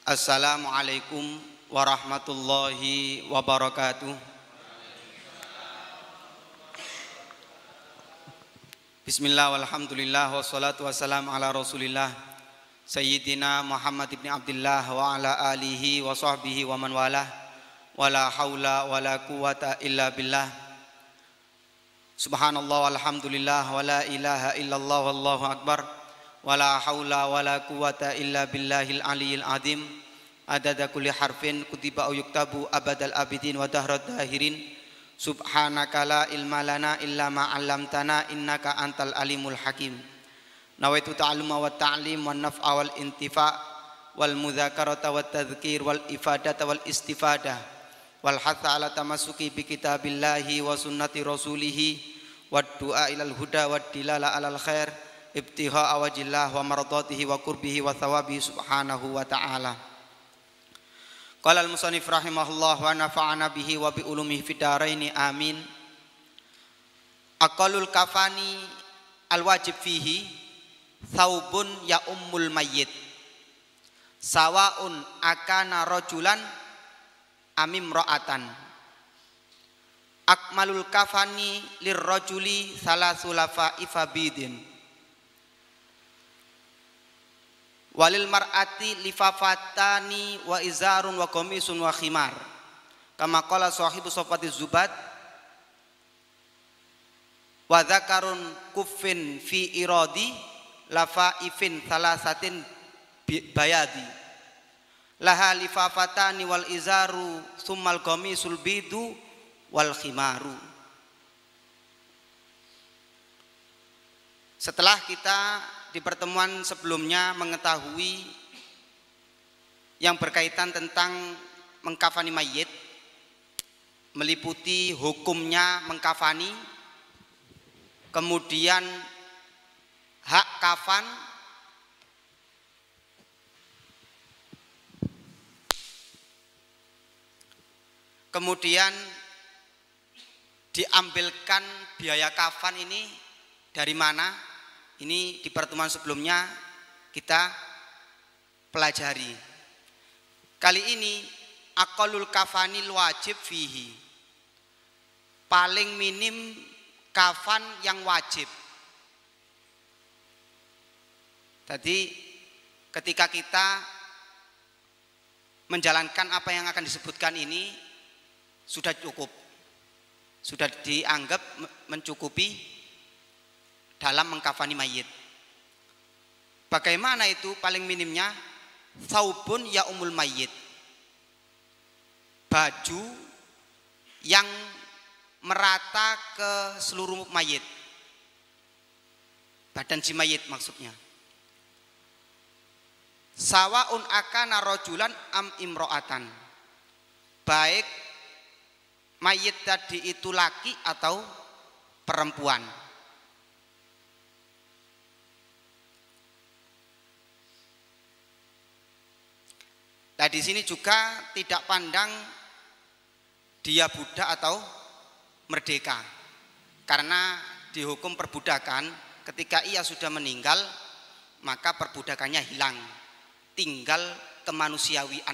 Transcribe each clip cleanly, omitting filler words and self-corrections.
Assalamualaikum warahmatullahi wabarakatuh. Bismillah walhamdulillah wassalatu wassalamu ala rasulillah Sayyidina Muhammad ibn Abdullah wa ala alihi wa sahbihi wa man walah. Wala hawla wala quwata illa billah. Subhanallah walhamdulillah wa la ilaha illallah wallahu akbar. Wala hawla wala quwata illa billahil aliyil azim. Adada kulli harfin kutiba yuktabu abadal abidin wa dahrat dahirin. Subhanaka la ilma lana illa ma 'allamtana innaka antal alimul hakim. Nawaitu ta'alluma wa ta'lim wa naf'a wal intifa' wal mudzakarata wat tadhkir wal ifadata wal istifadah wal hatha ala tamassuki bi kitabillahi wa sunnati rasulih wad du'a ilal huda wad dilala alal khair ibtigha'a wajillah wa mardatihi wa qurbihi wa thawabihi subhanahu wa ta'ala. Qala al-musannif rahimahullah wa nafa'ana bihi wa bi ulumihi fid dharain amin. Aqallul kafani al-wajib fihi thawbun ya ummul mayyit sawaun akana rajulan amim ra'atan. Akmalul kafani lirrajuli salasul lafa'ifa bidin walil mar'ati lifafatani wa izarun wa qamisun wa khimar kama qala sahibu sofati zubat wa dzakarun kuffin fi iradi lafaifin salasatin bayadi laha lifafatani wal izaru summal qamisul bidu wal khimaru. Setelah kita di pertemuan sebelumnya mengetahui yang berkaitan tentang mengkafani mayit, meliputi hukumnya mengkafani, kemudian hak kafan, kemudian diambilkan biaya kafan ini dari mana? Ini di pertemuan sebelumnya kita pelajari. Kali ini aqallul kafanil wajib fihi, paling minim kafan yang wajib. Tadi ketika kita menjalankan apa yang akan disebutkan ini sudah cukup, sudah dianggap mencukupi dalam mengkafani mayit. Bagaimana itu paling minimnya? Saubun ya umul mayit, baju yang merata ke seluruh mayit, badan si mayit maksudnya. Sawaun akana rajulan am imro'atan, baik mayit tadi itu laki atau perempuan. Nah, di sini juga tidak pandang dia budak atau merdeka, karena dihukum perbudakan ketika ia sudah meninggal maka perbudakannya hilang, tinggal kemanusiaannya,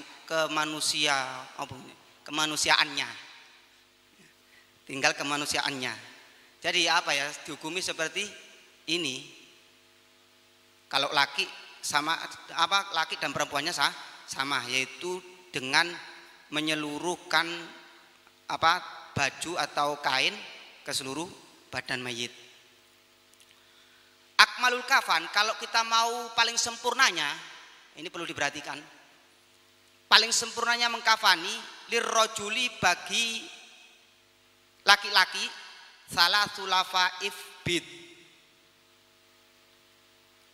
tinggal kemanusiaannya. Jadi apa ya, dihukumi seperti ini. Kalau laki sama laki dan perempuannya sama, yaitu dengan menyeluruhkan baju atau kain ke seluruh badan mayit. Akmalul kafan, kalau kita mau paling sempurnanya, ini perlu diperhatikan. Paling sempurnanya mengkafani lirrajuli, bagi laki-laki, salasul lafaif bid,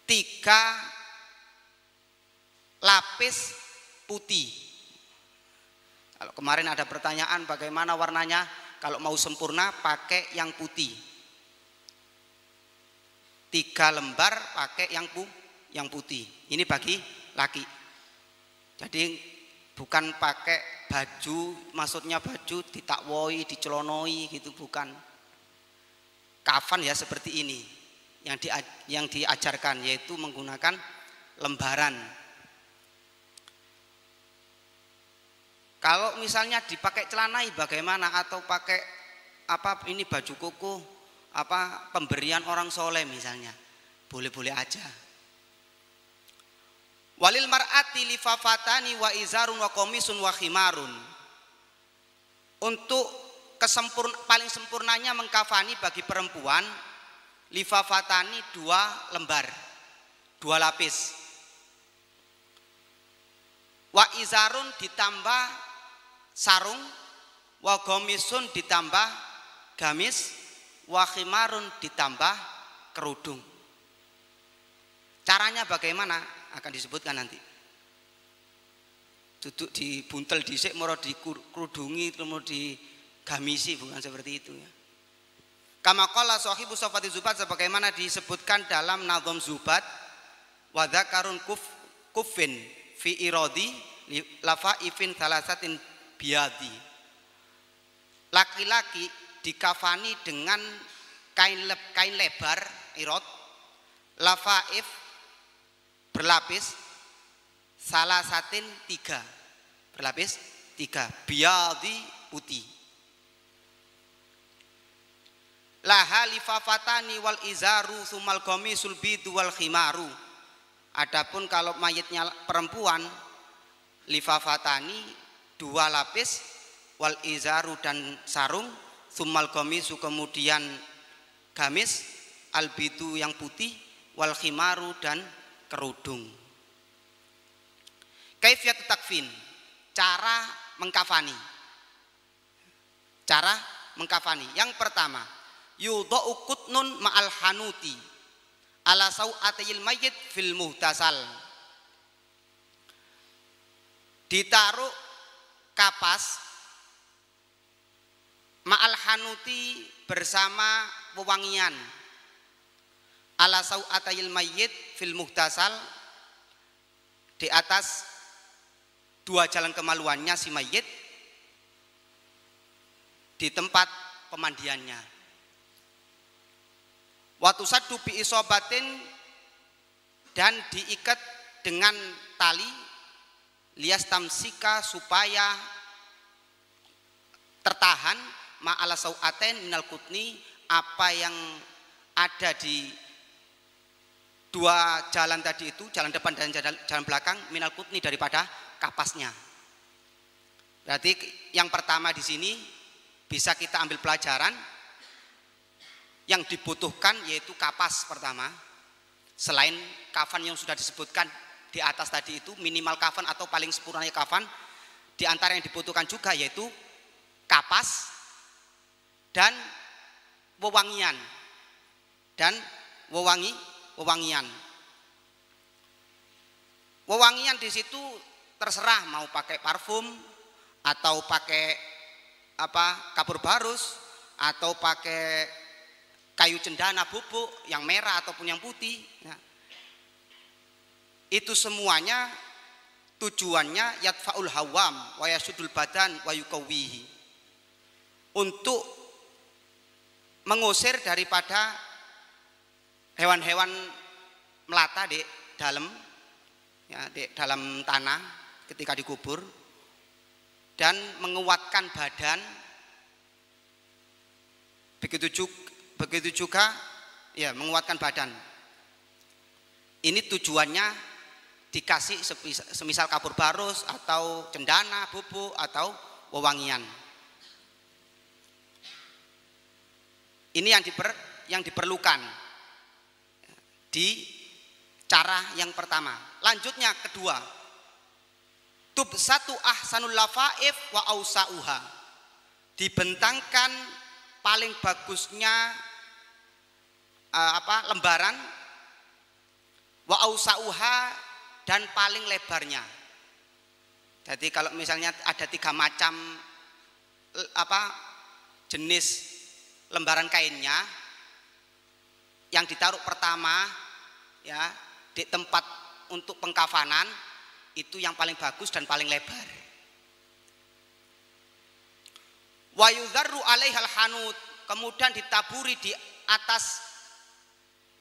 3 lapis putih. Kalau kemarin ada pertanyaan bagaimana warnanya, kalau mau sempurna pakai yang putih. 3 lembar pakai yang putih. Ini bagi laki. Jadi bukan pakai baju, maksudnya baju ditakwoi, dicelonoi gitu, bukan. Kafan ya seperti ini yang diajarkan, yaitu menggunakan lembaran. Kalau misalnya dipakai celana bagaimana, atau pakai apa ini baju koko, apa pemberian orang soleh misalnya, boleh-boleh aja. Walil mar'ati lifafatani wa izarun wa komisun wa khimarun. Untuk paling sempurnanya mengkafani bagi perempuan, lifafatani 2 lembar, 2 lapis. Wa izarun ditambah sarung, wa komisun ditambah gamis, wa khimarun ditambah kerudung. Caranya bagaimana akan disebutkan nanti. Duduk dibuntel dhisik moro dikerudungi kemudian digamisi, bukan seperti itu ya. Kama qala sahibu Safati Zubat, sebagaimana disebutkan dalam Nazm Zubat, wa dzakarun kuffin fi iradi lafaifin thalathatin biadi. Laki-laki dikafani dengan kain lebar irod, lafaif berlapis, salah satin 3 berlapis 3, biadi putih. Laha lifafatani wal izaru sumal komisul bidu wal khimaru. Adapun kalau mayitnya perempuan, lifafatani 2 lapis, wal izaru dan sarung, sumal komisu kemudian gamis, al bidu yang putih, wal khimaru dan kerudung. Kaifiyat takfin, cara mengkafani. Cara mengkafani. Yang pertama, yudha'u qutnun ma'al hanuti ala sau'atayil mayyit fil muhtasal. Ditaruh kapas ma'al hanuti bersama wewangian, ala sau'atayil mayyit fil muhtasal, di atas 2 jalan kemaluannya si mayit, di tempat pemandiannya. Watu saddu bi isobatin, dan diikat dengan tali, lias tamsika supaya tertahan, ma'ala sau'aten minal kutni, apa yang ada di 2 jalan tadi itu, jalan depan dan jalan belakang, minal kutni daripada kapasnya. Berarti yang pertama di sini bisa kita ambil pelajaran, yang dibutuhkan yaitu kapas pertama, selain kafan yang sudah disebutkan di atas tadi itu, minimal kafan atau paling sempurnanya kafan, di antara yang dibutuhkan juga yaitu kapas dan wewangian wewangian. Wewangian di situ terserah mau pakai parfum atau pakai kapur barus atau pakai kayu cendana bubuk yang merah ataupun yang putih ya. Itu semuanya tujuannya yadfaul hawam wa yasudul badan wa yuqawwihi, untuk mengusir daripada hewan-hewan melata di dalam ya, di dalam tanah ketika dikubur, dan menguatkan badan. Begitu juga ya, menguatkan badan. Ini tujuannya dikasih semisal kapur barus atau cendana bubuk atau wewangian. Ini yang diperlukan di cara yang pertama. Lanjutnya kedua, tubsatu ahsanul lafaif wa ausauha, dibentangkan paling bagusnya lembaran, wa ausauha, dan paling lebarnya. Jadi kalau misalnya ada 3 macam jenis lembaran kainnya, yang ditaruh pertama ya di tempat untuk pengkafanan itu yang paling bagus dan paling lebar. Wa yudharru alaihal hanut, kemudian ditaburi di atas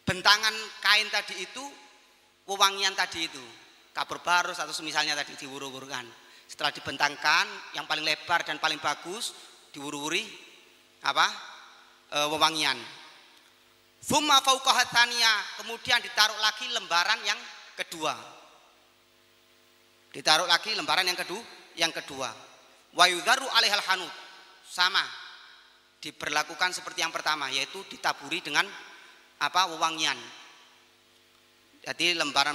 bentangan kain tadi itu wewangian tadi itu, kapur barus atau misalnya tadi diwur-wurkan. Setelah dibentangkan, yang paling lebar dan paling bagus diwuri-wuri apa? Wewangian. Tsumma fauqaha tsaniyah, kemudian ditaruh lagi lembaran yang kedua. Ditaruh lagi lembaran yang kedua. Wa yudharu 'alaihal hanut. Sama. Diberlakukan seperti yang pertama, yaitu ditaburi dengan apa? Wewangian. Jadi lembaran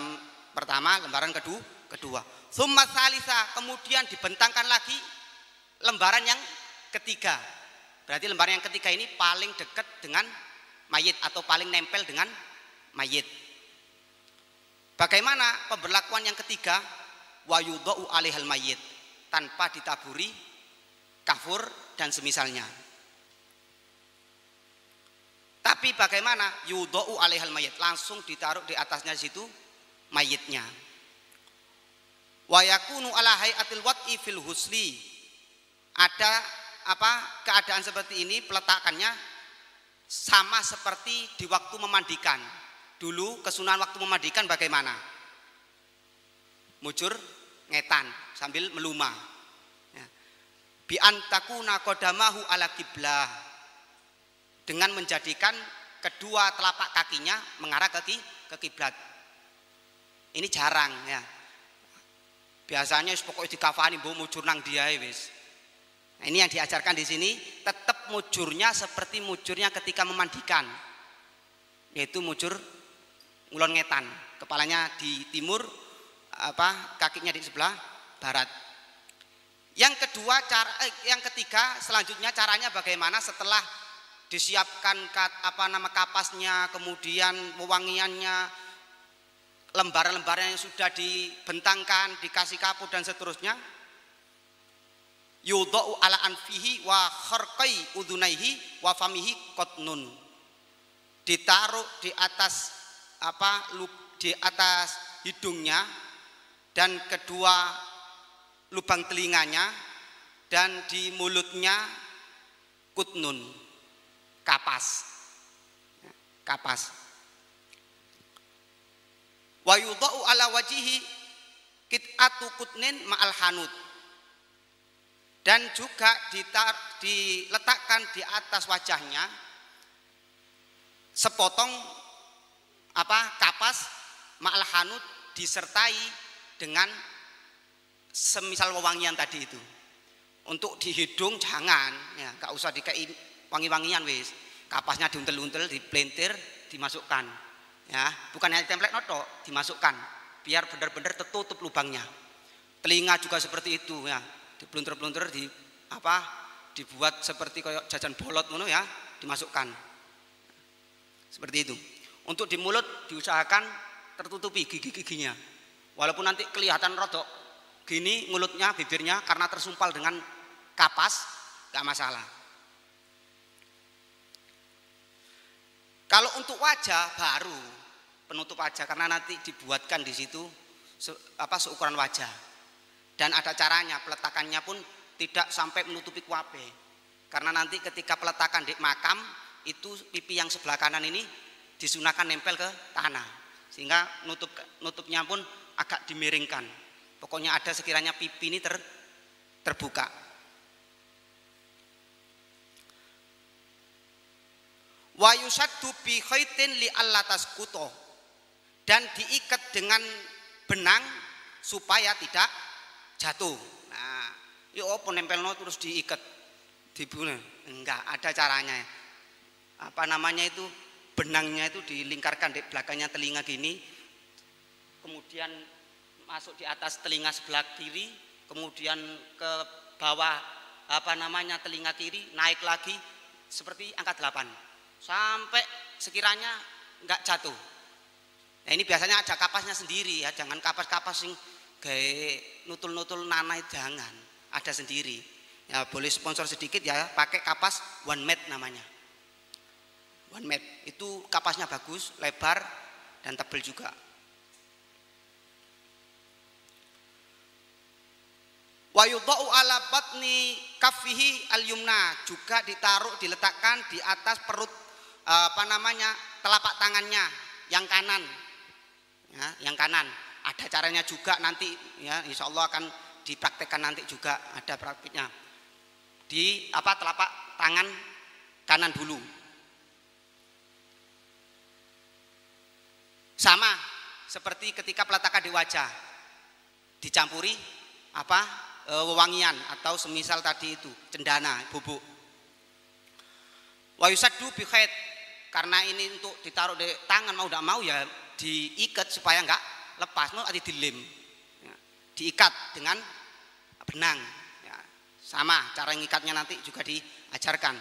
pertama, lembaran kedua. Tsumma tsalisa, kemudian dibentangkan lagi lembaran yang ketiga. Berarti lembaran yang ketiga ini paling dekat dengan mayit atau paling nempel dengan mayit. Bagaimana pemberlakuan yang ketiga? Wa yudha'u 'alaihal mayit, tanpa ditaburi kafur dan semisalnya. Tapi bagaimana? Yudha'u 'alaihal mayit, langsung ditaruh di atasnya situ mayitnya. Wa yakunu 'ala hayatil wad'i fil husli. Ada apa? Keadaan seperti ini peletakannya sama seperti di waktu memandikan. Dulu kesunahan waktu memandikan bagaimana? Mujur ngetan sambil meluma. Ya. Bi antakuna qadamahu ala qiblah. Dengan menjadikan kedua telapak kakinya mengarah ke kiblat. Ini jarang ya. Biasanya pokoknya dikafani mbok mujur nang diae wis. Nah, ini yang diajarkan di sini, tetap mujurnya seperti mujurnya ketika memandikan, yaitu mujur ngulon ngetan, kepalanya di timur, apa kakinya di sebelah barat. Yang kedua yang ketiga selanjutnya caranya bagaimana setelah disiapkan kapasnya, kemudian wewangiannya, lembaran-lembaran yang sudah dibentangkan, dikasih kapur dan seterusnya. Yudha'u 'ala anfihi wa kharqai udhunaihi wa famihi qatnun. Ditaruh di atas di atas hidungnya dan kedua lubang telinganya, dan di mulutnya kutnun, kapas. Wa yudha'u 'ala wajihi qit'atu kutnin ma'al hanut. Dan juga diletakkan di atas wajahnya sepotong kapas ma'al hanut disertai dengan semisal wewangian tadi itu. Untuk di hidung jangan, ya, gak usah dikai wangi-wangian wis. Kapasnya diuntel-untel, diplentir, dimasukkan. Ya, bukan hanya template noto, dimasukkan biar benar-benar tertutup lubangnya. Telinga juga seperti itu ya, diplunter-plunter dibuat seperti kayak jajan bolot ngono ya, dimasukkan. Seperti itu. Untuk di mulut diusahakan tertutupi gigi-giginya. Walaupun nanti kelihatan rodok gini mulutnya, bibirnya karena tersumpal dengan kapas, enggak masalah. Kalau untuk wajah baru penutup wajah, karena nanti dibuatkan di situ seukuran wajah. Dan ada caranya, peletakannya pun tidak sampai menutupi kuape. Karena nanti ketika peletakan di makam itu pipi yang sebelah kanan ini disunahkan nempel ke tanah, sehingga nutupnya pun agak dimiringkan. Pokoknya ada sekiranya pipi ini terbuka. Wa yusaddu bi khaitin li alla tasqutu, dan diikat dengan benang supaya tidak jatuh. Nah, ya apa nempelno terus diikat dibunuh? Enggak, ada caranya. Itu benangnya itu dilingkarkan di belakangnya telinga gini, kemudian masuk di atas telinga sebelah kiri, kemudian ke bawah telinga kiri, naik lagi seperti angka 8 sampai sekiranya enggak jatuh. Nah, ini biasanya ada kapasnya sendiri ya, jangan kapas-kapas yang kayak nutul-nutul nanai, jangan, ada sendiri. Ya boleh sponsor sedikit ya, pakai kapas one mat namanya. One mat itu kapasnya bagus, lebar dan tebal juga. Wa yudha'u 'ala batni kaffihi al-yumna, juga diletakkan di atas perut telapak tangannya yang kanan. Ya, yang kanan. Ada caranya juga nanti ya, insya Allah akan dipraktekkan nanti juga ada praktiknya. Di telapak tangan kanan dulu. Sama seperti ketika peletakan di wajah. Dicampuri wewangian atau semisal tadi itu cendana, bubuk. Wa yusaddu bi khait, karena ini untuk ditaruh di tangan mau tidak mau ya diikat supaya enggak lepas, mau dilem. Ya, diikat dengan benang. Ya, sama cara ngikatnya nanti juga diajarkan.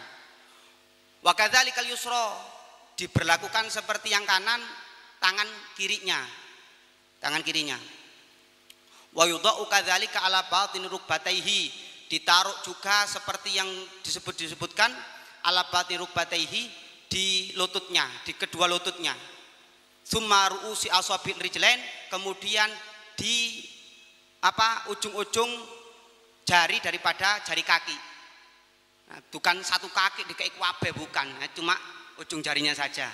Wa kadzalikal yusra, diberlakukan seperti yang kanan, tangan kirinya. Tangan kirinya. Wa yudha'u kadzalika ala batin rukbataihi, ditaruh juga seperti yang disebutkan ala batin rukbataihi, di lututnya, di kedua lututnya. Tsumma ru'usi asabi' rijlain, kemudian di ujung-ujung jari daripada jari kaki. Nah, bukan satu kaki dikei kabeh, bukan, nah, cuma ujung jarinya saja.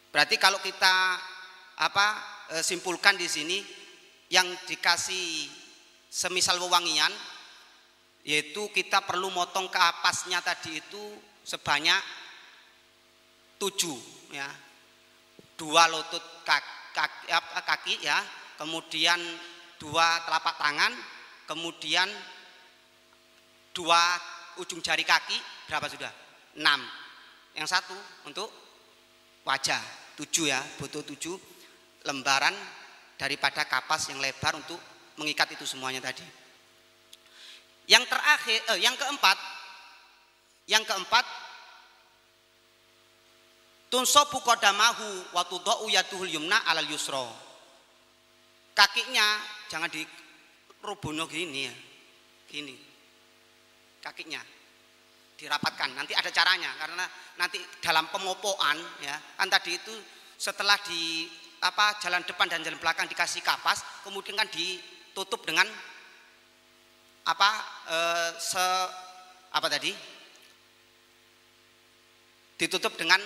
Berarti kalau kita simpulkan di sini yang dikasih semisal wewangian, yaitu kita perlu motong kapasnya tadi itu sebanyak 7 ya. 2 lutut kaki ya, kemudian 2 telapak tangan, kemudian 2 ujung jari kaki, berapa sudah? 6. Yang satu untuk wajah, 7 ya, butuh 7 lembaran daripada kapas yang lebar untuk mengikat itu semuanya tadi. Yang terakhir, yang keempat, tunsobu qadamahu wa tudau yaduhul yumna alal yusra. Kakinya jangan dirobono gini ya, gini. Kakinya dirapatkan. Nanti ada caranya, karena nanti dalam pemopoan ya, kan tadi itu setelah di jalan depan dan jalan belakang dikasih kapas, kemudian kan ditutup dengan ditutup dengan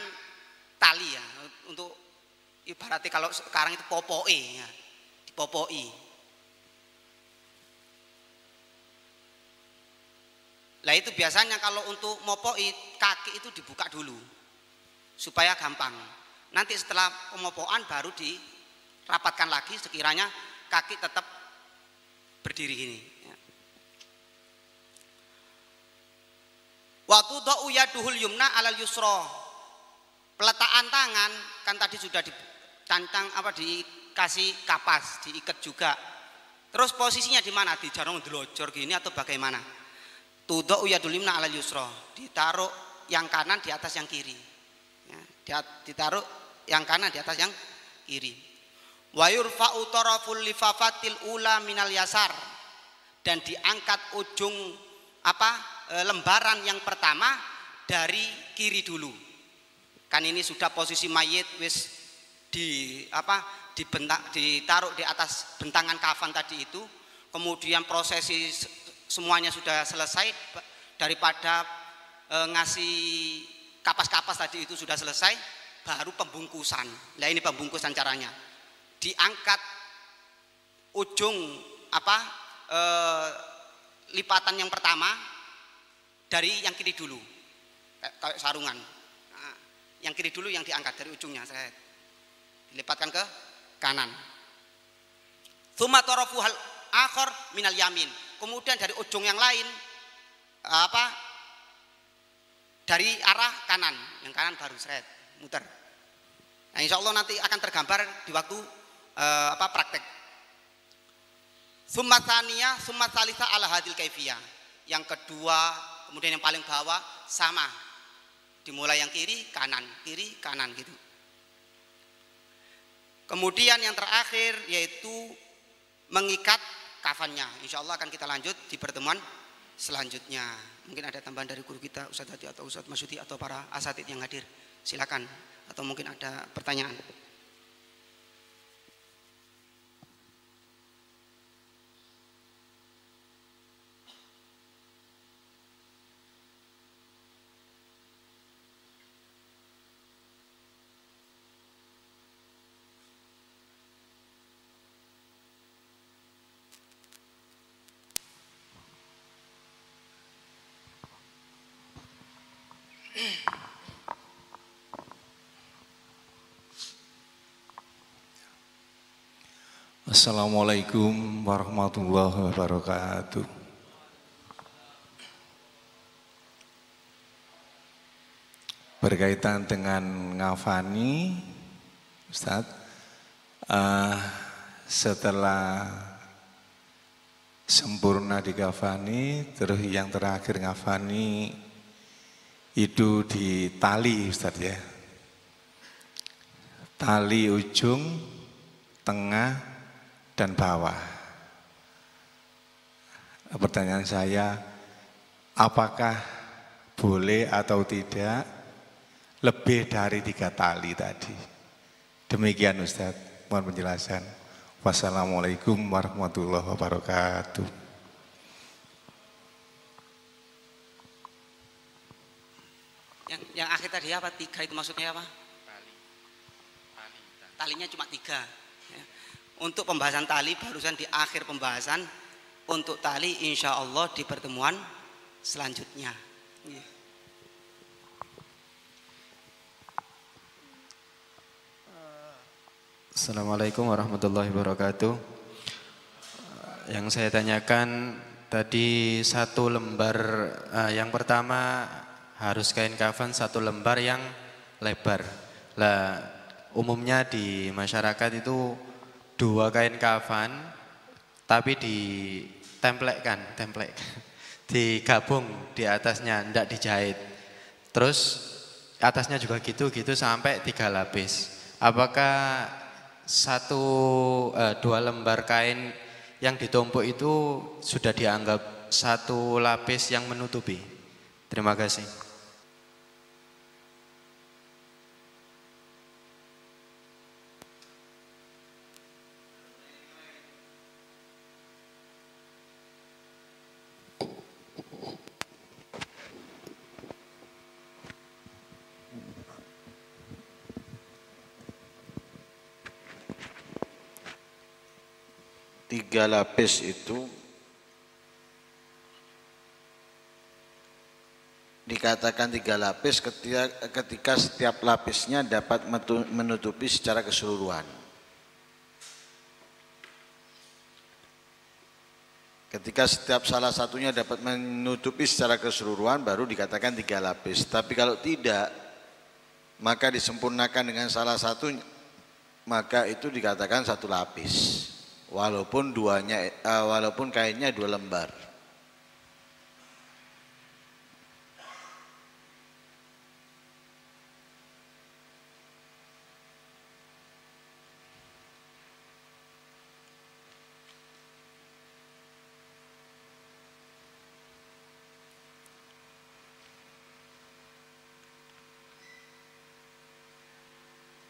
tali ya, untuk ibaratnya kalau sekarang itu popoi ya, dipopoi. Lah itu biasanya kalau untuk mopoi kaki itu dibuka dulu supaya gampang. Nanti setelah pemopoan baru dirapatkan lagi sekiranya kaki tetap berdiri gini. Waktu do'u yaduhul yumna alal yusra. Peletakan tangan kan tadi sudah ditancang dikasih kapas, diikat juga. Terus posisinya di mana? Di jarong delojor gini atau bagaimana? Tudau yadul yumna alal yusra, ditaruh yang kanan di atas yang kiri ya, ditaruh yang kanan di atas yang kiri. Wa yurfa'u taraful lifafatil ula minal yasar, dan diangkat ujung lembaran yang pertama dari kiri dulu. Kan ini sudah posisi mayit wis ditaruh di atas bentangan kafan tadi itu, kemudian prosesi semuanya sudah selesai, daripada ngasih kapas-kapas tadi itu sudah selesai, baru pembungkusan. Nah ini pembungkusan caranya, diangkat ujung lipatan yang pertama dari yang kiri dulu, kayak sarungan. Nah, yang kiri dulu yang diangkat dari ujungnya, saya dilipatkan ke kanan. Tsumma tarafuhal akhar minal yamin, kemudian dari ujung yang lain dari arah kanan, yang kanan baru seret muter. Nah, insya Allah nanti akan tergambar di waktu praktek. Tsumma tsaniyah tsumma tsalitsah ala hadil kaifiyah. Yang kedua, kemudian yang paling bawah sama, dimulai yang kiri kanan gitu. Kemudian yang terakhir yaitu mengikat kafannya. Insya Allah akan kita lanjut di pertemuan selanjutnya. Mungkin ada tambahan dari guru kita Ustadz Hadi atau Ustadz Masyudi atau para asatid yang hadir, silakan, atau mungkin ada pertanyaan. Assalamualaikum warahmatullahi wabarakatuh. Berkaitan dengan ngafani, Ustaz, setelah sempurna dikafani, terus yang terakhir ngafani itu di tali, Ustaz ya. Tali ujung, tengah, dan bawah. Pertanyaan saya, apakah boleh atau tidak lebih dari 3 tali tadi? Demikian Ustaz, mohon penjelasan. Wassalamualaikum warahmatullahi wabarakatuh. Yang akhir tadi apa? 3 itu maksudnya apa? Talinya cuma 3. Untuk pembahasan tali barusan di akhir pembahasan. Untuk tali insya Allah di pertemuan selanjutnya. Assalamualaikum warahmatullahi wabarakatuh. Yang saya tanyakan tadi 1 lembar, yang pertama harus kain kafan 1 lembar yang lebar. Lah umumnya di masyarakat itu 2 kain kafan tapi templek, digabung di atasnya, tidak dijahit. Terus atasnya juga gitu sampai 3 lapis. Apakah 2 lembar kain yang ditumpuk itu sudah dianggap 1 lapis yang menutupi? Terima kasih. Tiga lapis itu dikatakan 3 lapis ketika setiap lapisnya dapat menutupi secara keseluruhan. Ketika setiap salah satunya dapat menutupi secara keseluruhan baru dikatakan 3 lapis. Tapi kalau tidak, maka disempurnakan dengan salah satu, maka itu dikatakan 1 lapis. Walaupun kainnya 2 lembar.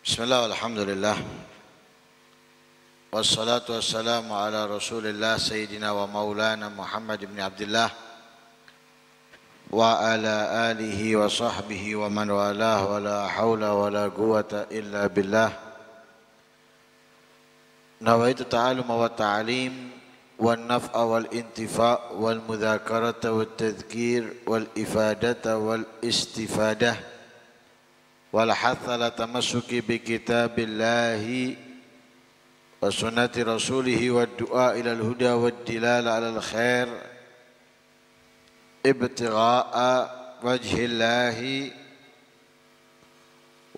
Bismillah, alhamdulillah. Wassalatu wassalamu ala rasulillah Sayyidina wa maulana Muhammad ibn Abdullah wa ala alihi wa sahbihi wa man walah wa la hawla wa la quwata illa billah. Nawaitu ta'alum wa ta'alim wal naf'a wal intifa' wal mudhakarata wal tadhkir wal ifadata wal istifadah wal hatha la tamassuki bi kitabillahi وسنة رسوله والدعاء إلى الهدى والدلالة على الخير ابتغاء وجه الله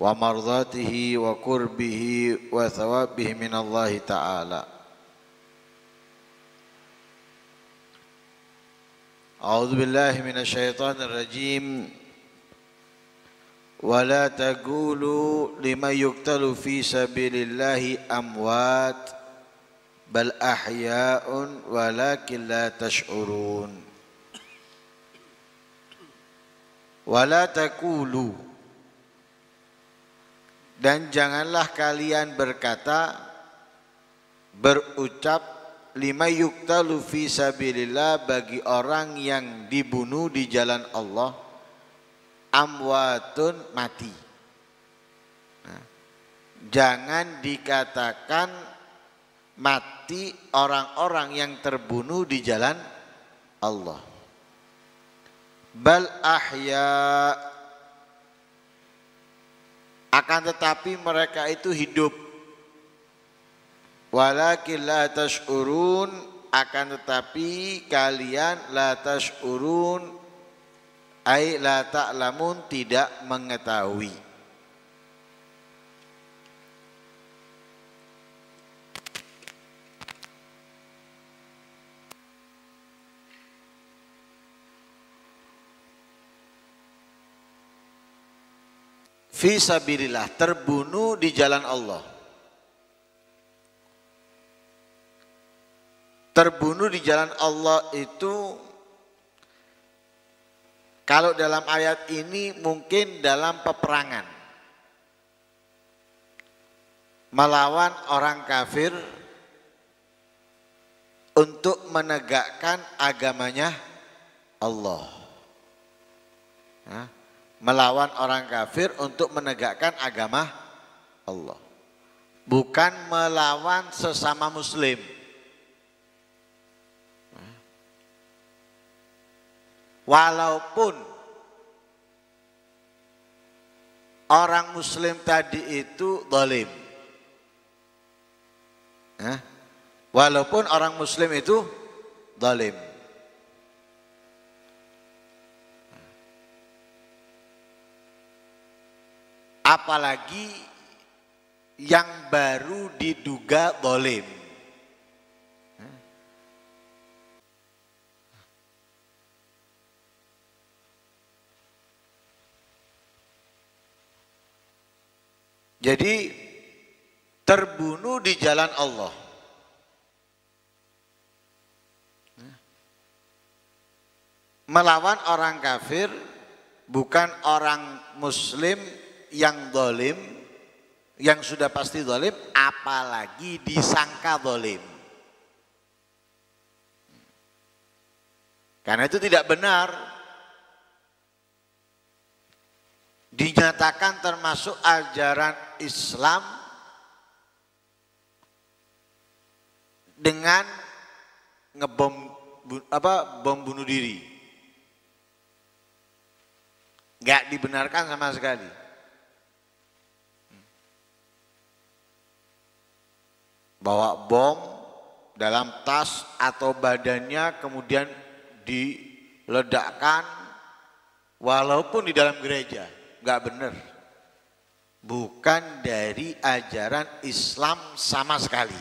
ومرضاته وقربه وثوابه من الله تعالى. أعوذ بالله من الشيطان الرجيم. ولا تقولوا لمن يقتل في سبيل الله أموات بل أحياء ولكن لا تشعرون. ولا تقولوا, dan janganlah kalian berucap lima yuqtalu fi sabilillah, bagi orang yang dibunuh di jalan Allah, amwatun, mati. Nah, jangan dikatakan mati orang-orang yang terbunuh di jalan Allah. Bal ahya, akan tetapi mereka itu hidup. Walakin la tash'urun, akan tetapi kalian la tash'urun ai la ta'lamun, tidak mengetahui. Fi sabilillah, terbunuh di jalan Allah. Terbunuh di jalan Allah itu kalau dalam ayat ini mungkin dalam peperangan, melawan orang kafir untuk menegakkan agamanya Allah. Melawan orang kafir untuk menegakkan agama Allah, bukan melawan sesama muslim. Walaupun orang muslim tadi itu zalim, walaupun orang muslim itu zalim, apalagi yang baru diduga zalim. Jadi terbunuh di jalan Allah. Melawan orang kafir, bukan orang muslim yang zalim, yang sudah pasti zalim, apalagi disangka zalim. Karena itu tidak benar. Dinyatakan termasuk ajaran Islam dengan bom bunuh diri. Enggak dibenarkan sama sekali. Bawa bom dalam tas atau badannya kemudian diledakkan walaupun di dalam gereja. Enggak benar. Bukan dari ajaran Islam sama sekali.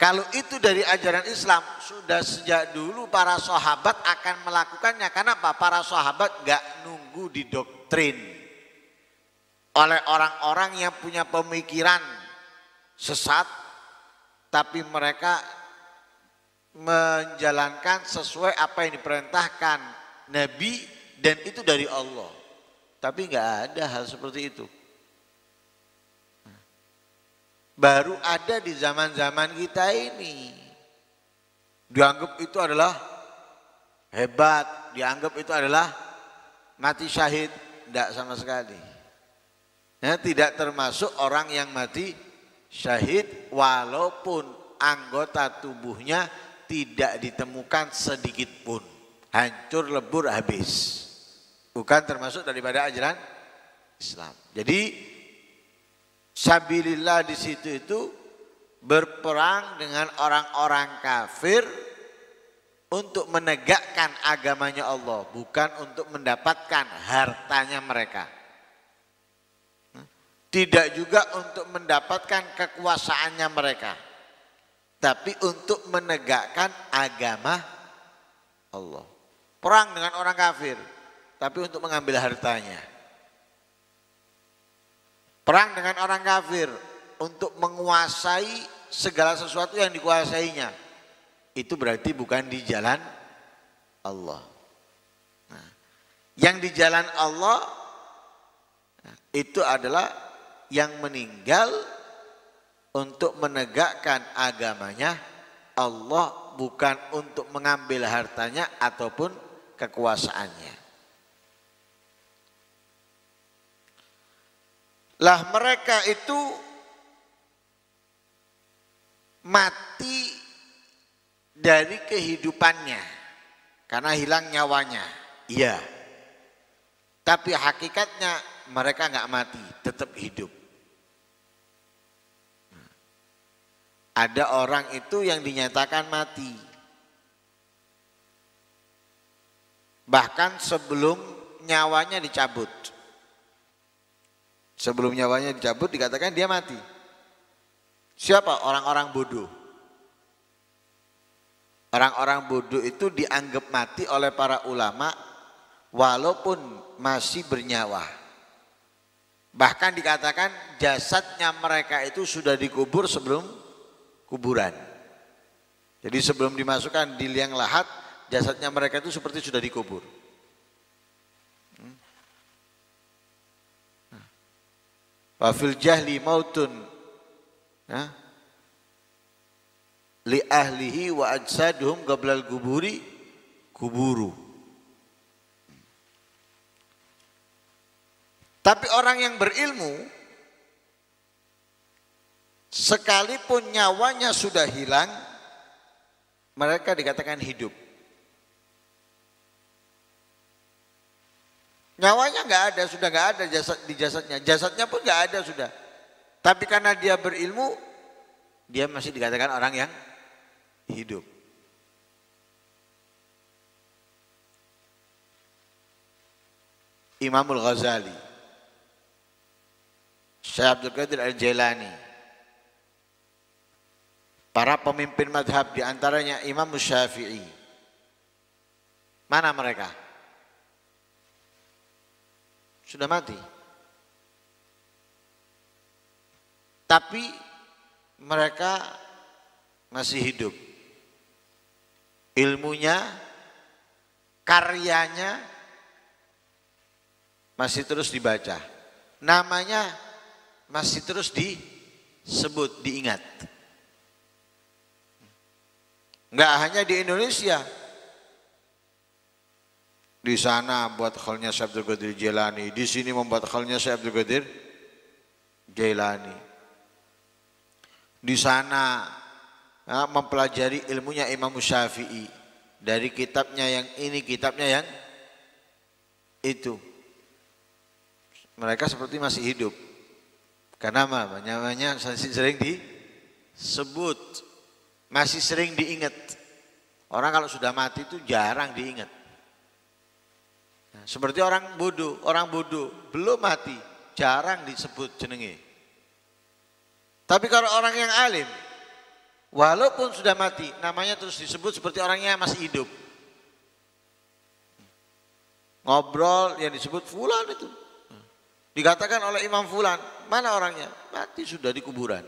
Kalau itu dari ajaran Islam, sudah sejak dulu para sahabat akan melakukannya. Karena apa? Para sahabat enggak nunggu didoktrin oleh orang-orang yang punya pemikiran sesat, tapi mereka menjalankan sesuai apa yang diperintahkan Nabi, dan itu dari Allah. Tapi enggak ada hal seperti itu. Baru ada di zaman-zaman kita ini. Dianggap itu adalah hebat, dianggap itu adalah mati syahid. Enggak sama sekali. Tidak termasuk orang yang mati syahid walaupun anggota tubuhnya tidak ditemukan sedikit pun. Hancur lebur habis. Bukan termasuk daripada ajaran Islam. Jadi sabilillah di situ itu berperang dengan orang-orang kafir untuk menegakkan agamanya Allah, bukan untuk mendapatkan hartanya mereka. Tidak juga untuk mendapatkan kekuasaannya mereka, tapi untuk menegakkan agama Allah. Perang dengan orang kafir, tapi untuk mengambil hartanya. Perang dengan orang kafir untuk menguasai segala sesuatu yang dikuasainya. Itu berarti bukan di jalan Allah. Nah, yang di jalan Allah itu adalah yang meninggal untuk menegakkan agamanya Allah, bukan untuk mengambil hartanya ataupun kekuasaannya. Lah mereka itu mati dari kehidupannya karena hilang nyawanya. Iya. Tapi hakikatnya mereka nggak mati, tetap hidup. Ada orang itu yang dinyatakan mati. Bahkan sebelum nyawanya dicabut. Sebelum nyawanya dicabut dikatakan dia mati. Siapa? Orang-orang bodoh. Orang-orang bodoh itu dianggap mati oleh para ulama walaupun masih bernyawa. Bahkan dikatakan jasadnya mereka itu sudah dikubur sebelum kuburan. Jadi sebelum dimasukkan di liang lahat, jasadnya mereka itu seperti sudah dikubur. Wa fil jahli mautun li ahlihi wa ajsaduhum qablal kuburi kuburu. Tapi orang yang berilmu sekalipun nyawanya sudah hilang, mereka dikatakan hidup. Nyawanya nggak ada, sudah nggak ada di jasadnya. Jasadnya pun nggak ada sudah. Tapi karena dia berilmu, dia masih dikatakan orang yang hidup. Imamul Ghazali, Syekh Abdul Qadir Al-Jailani, para pemimpin madhab diantaranya Imam Syafi'i. Mana mereka? Sudah mati. Tapi mereka masih hidup. Ilmunya, karyanya masih terus dibaca. Namanya masih terus disebut, diingat. Enggak hanya di Indonesia. Di sana buat khalnya Syekh Abdul Qadir Jailani, di sini membuat khalnya Syekh Abdul Qadir Jailani. Di sana mempelajari ilmunya Imam Syafi'i dari kitabnya yang ini, kitabnya yang itu. Mereka seperti masih hidup. Karena apa? Namanya sering disebut, masih sering diingat. Orang kalau sudah mati itu jarang diingat. Nah, seperti orang bodoh belum mati, jarang disebut jenenge. Tapi kalau orang yang alim, walaupun sudah mati, namanya terus disebut seperti orangnya masih hidup. Ngobrol yang disebut fulan itu. Dikatakan oleh Imam fulan, mana orangnya? Mati sudah di kuburan.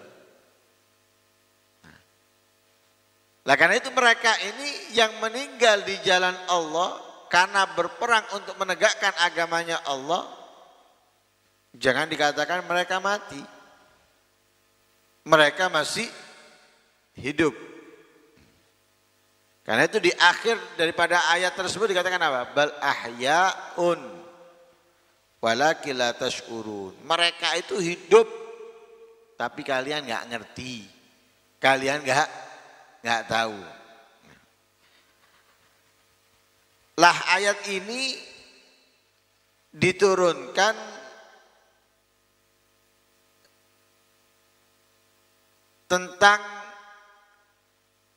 Nah, karena itu mereka ini yang meninggal di jalan Allah karena berperang untuk menegakkan agamanya Allah, jangan dikatakan mereka mati. Mereka masih hidup. Karena itu di akhir daripada ayat tersebut dikatakan apa? Bal ahyaun walakin la tash'urun. Mereka itu hidup tapi kalian nggak ngerti. Kalian nggak tahu. Lah ayat ini diturunkan tentang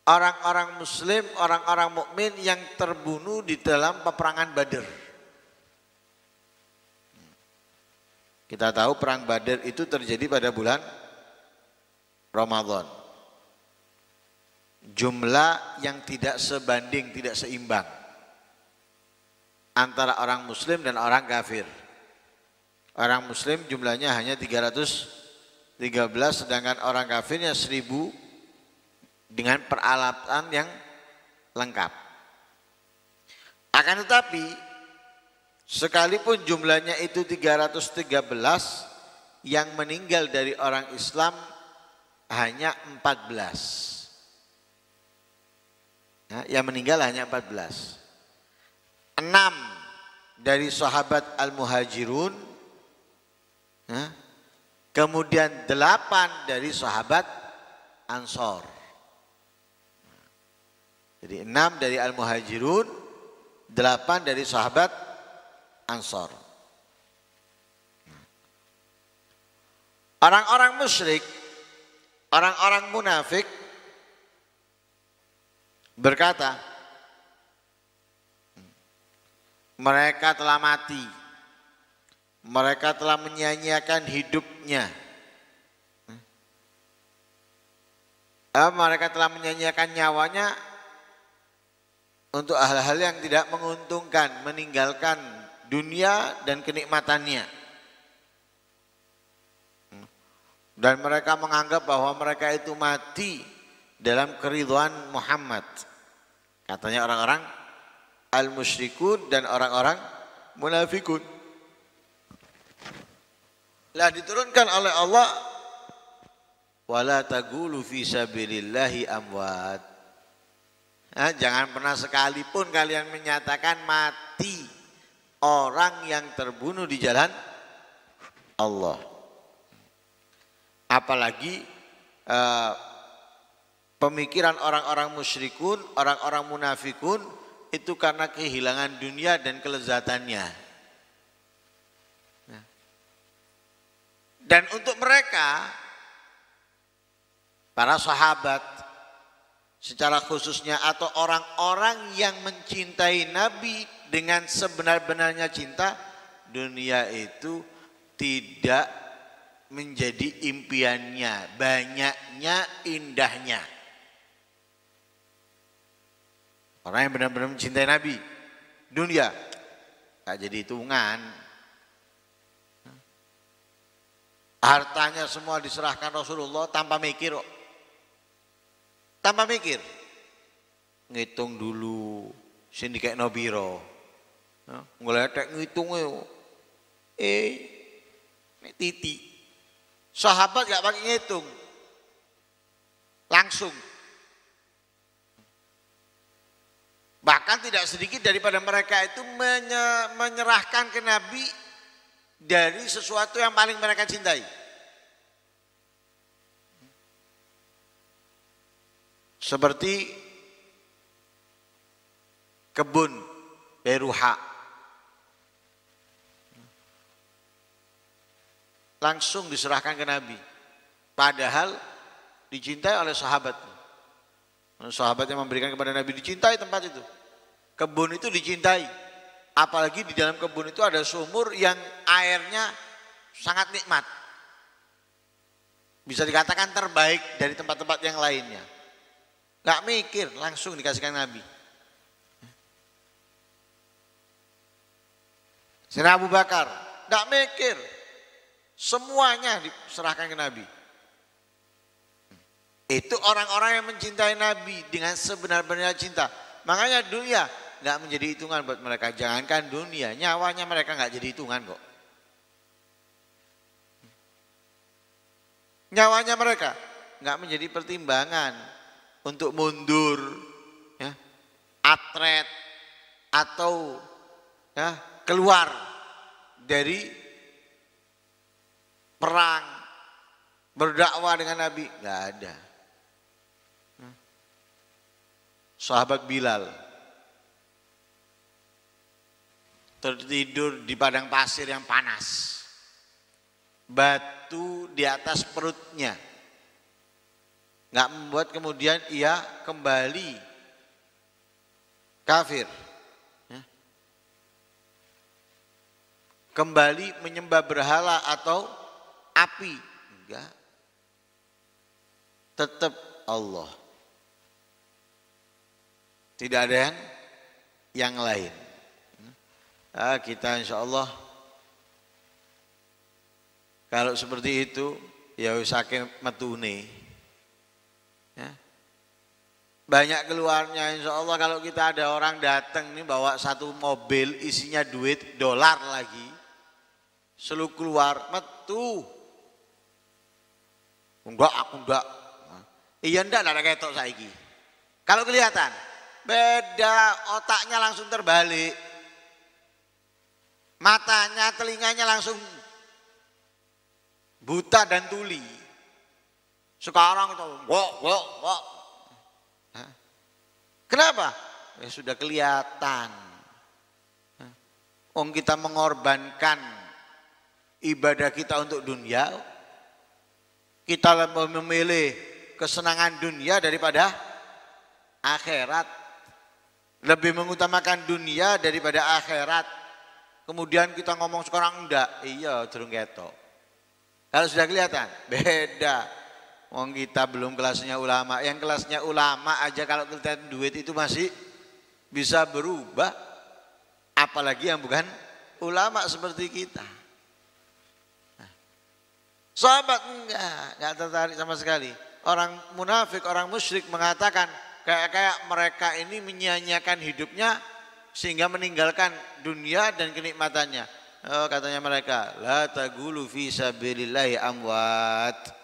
orang-orang muslim, orang-orang mukmin yang terbunuh di dalam peperangan Badar. Kita tahu perang Badar itu terjadi pada bulan Ramadan. Jumlah yang tidak sebanding, tidak seimbang antara orang muslim dan orang kafir. Orang muslim jumlahnya hanya 313, sedangkan orang kafirnya 1000 dengan peralatan yang lengkap. Akan tetapi sekalipun jumlahnya itu 313, yang meninggal dari orang Islam hanya 14. Nah, yang meninggal hanya 14. 6 dari sahabat Al-Muhajirun, kemudian 8 dari sahabat Ansor. Jadi 6 dari Al-Muhajirun, 8 dari sahabat Ansor. Orang-orang musyrik, orang-orang munafik berkata, mereka telah mati, mereka telah menyia-nyiakan hidupnya, mereka telah menyia-nyiakan nyawanya untuk hal-hal yang tidak menguntungkan, meninggalkan dunia dan kenikmatannya. Dan mereka menganggap bahwa mereka itu mati dalam keridhaan Muhammad. Katanya orang-orang al-musyrikun dan orang-orang munafikun. Lah diturunkan oleh Allah, wala taqulu fi sabilillahi amwat. Jangan pernah sekalipun kalian menyatakan mati orang yang terbunuh di jalan Allah. Apalagi pemikiran orang-orang musyrikun, orang-orang munafikun itu karena kehilangan dunia dan kelezatannya. Dan untuk mereka, para sahabat secara khususnya atau orang-orang yang mencintai Nabi dengan sebenar-benarnya cinta, dunia itu tidak menjadi impiannya, banyaknya indahnya. Orang yang benar-benar mencintai Nabi, dunia gak jadi hitungan. Hartanya semua diserahkan Rasulullah tanpa mikir kok. Tanpa mikir. Ngitung dulu, sini kayak nobiro. Ngeletek ngitungnya. Titi. Sahabat gak pakai ngitung. Langsung. Bahkan tidak sedikit daripada mereka itu menyerahkan ke Nabi dari sesuatu yang paling mereka cintai. Seperti kebun Beruha. Langsung diserahkan ke Nabi. Padahal dicintai oleh sahabat. Sahabat yang memberikan kepada Nabi dicintai tempat itu. Kebun itu dicintai. Apalagi di dalam kebun itu ada sumur yang airnya sangat nikmat. Bisa dikatakan terbaik dari tempat-tempat yang lainnya. Gak mikir, langsung dikasihkan Nabi. Sayyidina Abu Bakar, gak mikir. Semuanya diserahkan ke Nabi. Itu orang-orang yang mencintai Nabi dengan sebenar-benarnya cinta. Makanya dunia gak menjadi hitungan buat mereka. Jangankan dunia, nyawanya mereka gak jadi hitungan kok. Nyawanya mereka gak menjadi pertimbangan untuk mundur, ya, atret atau ya, keluar dari perang, berdakwah dengan Nabi, nggak ada. Sahabat Bilal tertidur di padang pasir yang panas, batu di atas perutnya, nggak membuat kemudian ia kembali kafir, kembali menyembah berhala atau api, enggak, tetap Allah, tidak ada yang lain. Kita insya Allah kalau seperti itu ya usake metune, ya. Banyak keluarnya insya Allah. Kalau kita ada orang datang nih bawa satu mobil isinya duit dolar lagi, selalu keluar metu. Enggak, aku enggak. Iya enggak ada ketok saiki. Kalau kelihatan beda, otaknya langsung terbalik. Matanya, telinganya langsung buta dan tuli. Sekarang itu wok. Kenapa? Ya sudah kelihatan. Kita mengorbankan ibadah kita untuk dunia. Kita memilih kesenangan dunia daripada akhirat. Lebih mengutamakan dunia daripada akhirat. Kemudian kita ngomong sekarang enggak, iya durung ketok. Kalau sudah kelihatan, beda. Wong kita belum kelasnya ulama, yang kelasnya ulama aja kalau kelihatan duit itu masih bisa berubah. Apalagi yang bukan ulama seperti kita. Nah, sahabat enggak tertarik sama sekali. Orang munafik, orang musyrik mengatakan kayak mereka ini menyia-nyiakan hidupnya sehingga meninggalkan dunia dan kenikmatannya. Katanya mereka, la tagulu fi sabilillahi amwat.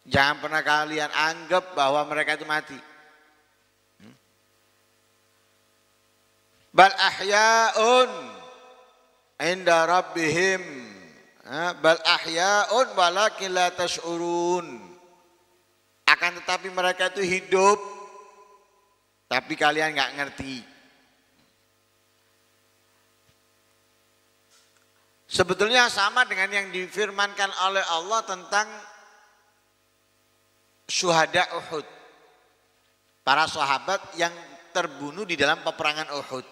Jangan pernah kalian anggap bahwa mereka itu mati. Bal ahya'un inda rabbihim. Bal ahya'un walakin la tash'urun. Akan tetapi mereka itu hidup, tapi kalian nggak ngerti. Sebetulnya sama dengan yang difirmankan oleh Allah tentang syuhada Uhud. Para sahabat yang terbunuh di dalam peperangan Uhud.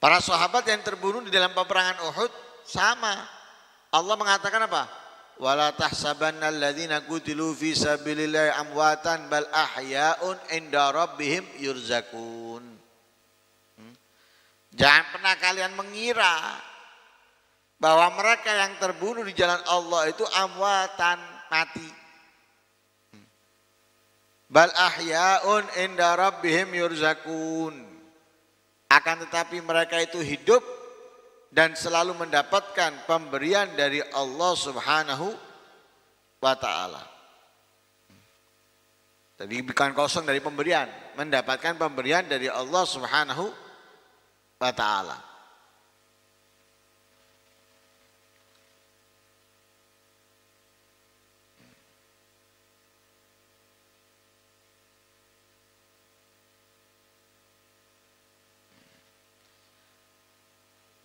Para sahabat yang terbunuh di dalam peperangan Uhud sama. Allah mengatakan apa? Wala tahsabanna alladzina qutilu fi sabilillahi amwatan bal ahya'un inda rabbihim yurzakun. Jangan pernah kalian mengira bahwa mereka yang terbunuh di jalan Allah itu amwatan, mati. Bal ahya'un inda rabbihim yurzakun. Akan tetapi mereka itu hidup dan selalu mendapatkan pemberian dari Allah Subhanahu wa ta'ala. Jadi bukan kosong dari pemberian, mendapatkan pemberian dari Allah Subhanahu wa ta'ala.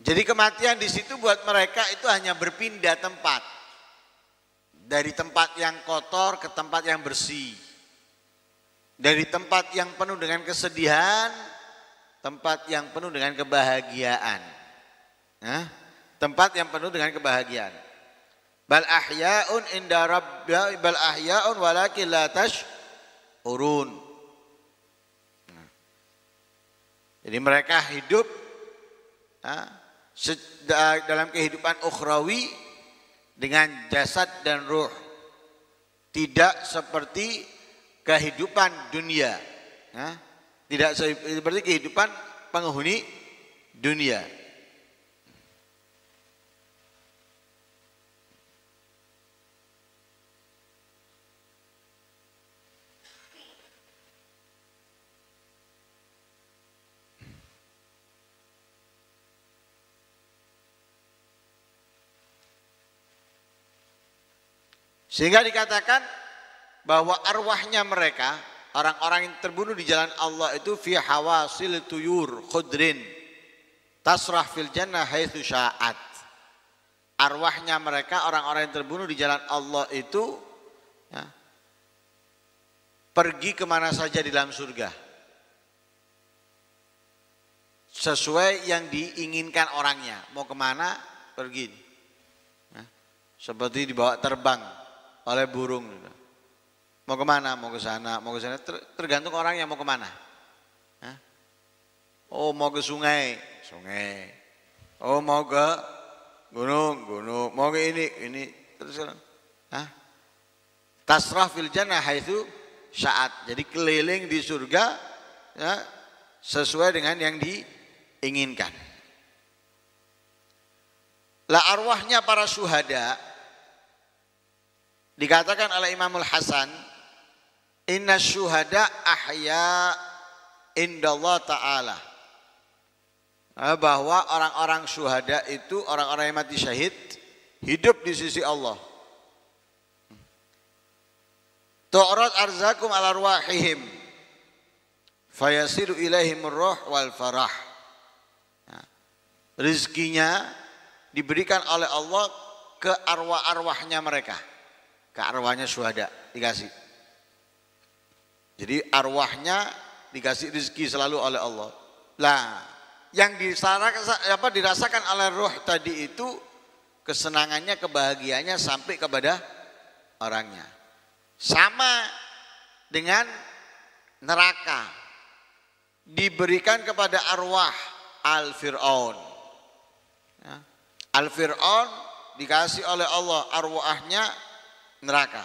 Jadi kematian di situ buat mereka itu hanya berpindah tempat. Dari tempat yang kotor ke tempat yang bersih. Dari tempat yang penuh dengan kesedihan, tempat yang penuh dengan kebahagiaan. Tempat yang penuh dengan kebahagiaan. Bal ahya'un inda rabbi bal ahya'un walakin la tash'urun. Jadi mereka hidup dalam kehidupan ukhrawi dengan jasad dan ruh, tidak seperti kehidupan dunia, tidak seperti kehidupan penghuni dunia. Sehingga dikatakan bahwa arwahnya mereka, orang-orang yang terbunuh di jalan Allah itu fi hawasil tuyur khudrin tasrah fil jannah haitsu sya'at. Arwahnya mereka, orang-orang yang terbunuh di jalan Allah itu pergi kemana saja di dalam surga. Sesuai yang diinginkan orangnya. Mau kemana, pergi. Seperti dibawa terbang oleh burung. Mau kemana? Mau ke sana, mau ke sana. Tergantung orang yang mau kemana. Oh mau ke sungai, sungai. Oh mau ke gunung, gunung. Mau ke ini. Terus tasrah fil jannah haitsu sya'at. Jadi keliling di surga sesuai dengan yang diinginkan. Lah arwahnya para syuhada dikatakan oleh Imamul Hasan, inna syuhada ahya indallah ta'ala. Bahwa orang-orang syuhada itu, orang-orang yang mati syahid, hidup di sisi Allah. Tu'rad arzakum ala arwahihim fayasiru ilaihimur ruh wal farah. Rizkinya diberikan oleh Allah ke arwah-arwahnya mereka. Ke arwahnya syuhada dikasih. Jadi arwahnya dikasih rezeki selalu oleh Allah. Lah, yang dirasakan oleh ruh tadi itu kesenangannya, kebahagiaannya sampai kepada orangnya. Sama dengan neraka diberikan kepada arwah Al-Fir'aun. Ya. Al-Fir'aun dikasih oleh Allah arwahnya neraka.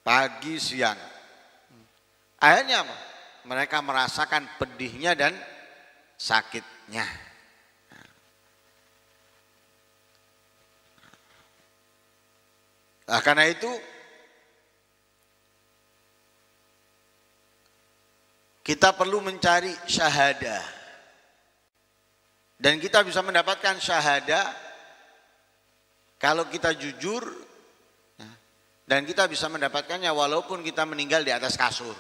Pagi siang. Akhirnya apa? Mereka merasakan pedihnya dan sakitnya. Nah, karena itu kita perlu mencari syahadah. Dan kita bisa mendapatkan syahadah kalau kita jujur, dan kita bisa mendapatkannya walaupun kita meninggal di atas kasur.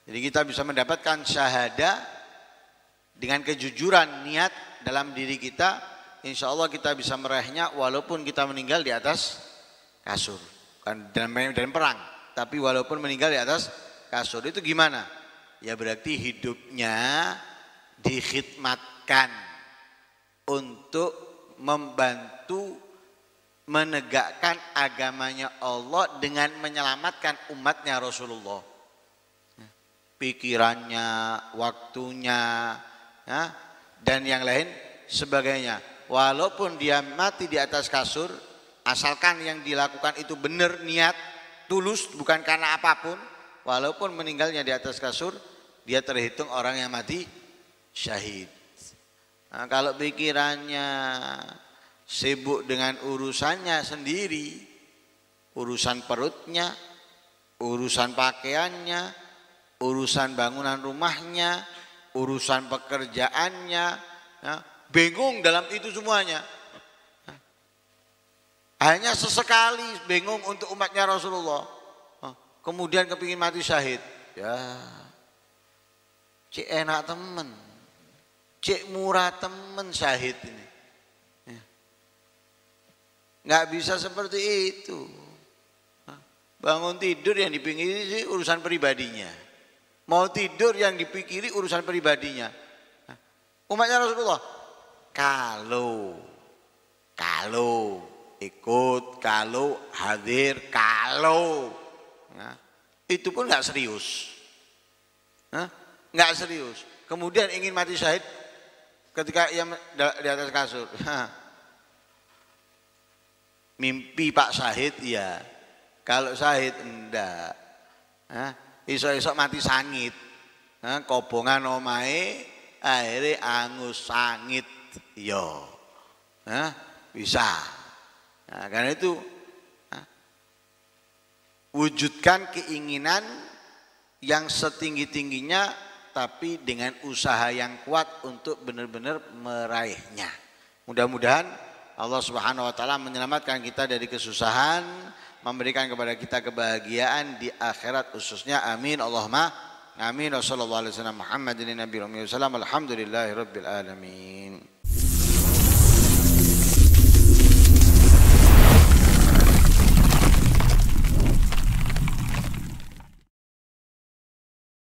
Jadi kita bisa mendapatkan syahadah dengan kejujuran niat dalam diri kita. Insya Allah kita bisa meraihnya walaupun kita meninggal di atas kasur. Bukan dalam perang, tapi walaupun meninggal di atas kasur. Itu gimana? Ya berarti hidupnya dikhidmatkan untuk membantu menegakkan agamanya Allah dengan menyelamatkan umatnya Rasulullah. Pikirannya, waktunya, ya, dan yang lain sebagainya. Walaupun dia mati di atas kasur, asalkan yang dilakukan itu benar niat, tulus, bukan karena apapun, walaupun meninggalnya di atas kasur, dia terhitung orang yang mati syahid. Nah, kalau pikirannya sibuk dengan urusannya sendiri, urusan perutnya, urusan pakaiannya, urusan bangunan rumahnya, urusan pekerjaannya, ya, bingung dalam itu semuanya. Hanya sesekali bingung untuk umatnya Rasulullah. Kemudian kepingin mati syahid. Ya, cik enak temen, cik murah temen syahid ini. Nggak bisa seperti itu. Bangun tidur yang dipikiri sih urusan pribadinya. Mau tidur yang dipikiri urusan pribadinya. Umatnya Rasulullah kalau ikut, kalau hadir, kalau itu pun nggak serius. Nggak serius. Kemudian ingin mati syahid ketika ia di atas kasur. Mimpi Pak Syahid ya. Kalau Syahid enggak. Isok-isok mati sangit. Kobongan omahe akhirnya angus sangit. Yo. Bisa. Nah, karena itu wujudkan keinginan yang setinggi-tingginya tapi dengan usaha yang kuat untuk benar-benar meraihnya. Mudah-mudahan Allah Subhanahu wa taala menyelamatkan kita dari kesusahan, memberikan kepada kita kebahagiaan di akhirat khususnya. Amin Allahumma amin. Wassallallahu alaihi wasallam Muhammadin nabiyil ummi wasallam. Alhamdulillahirabbil alamin.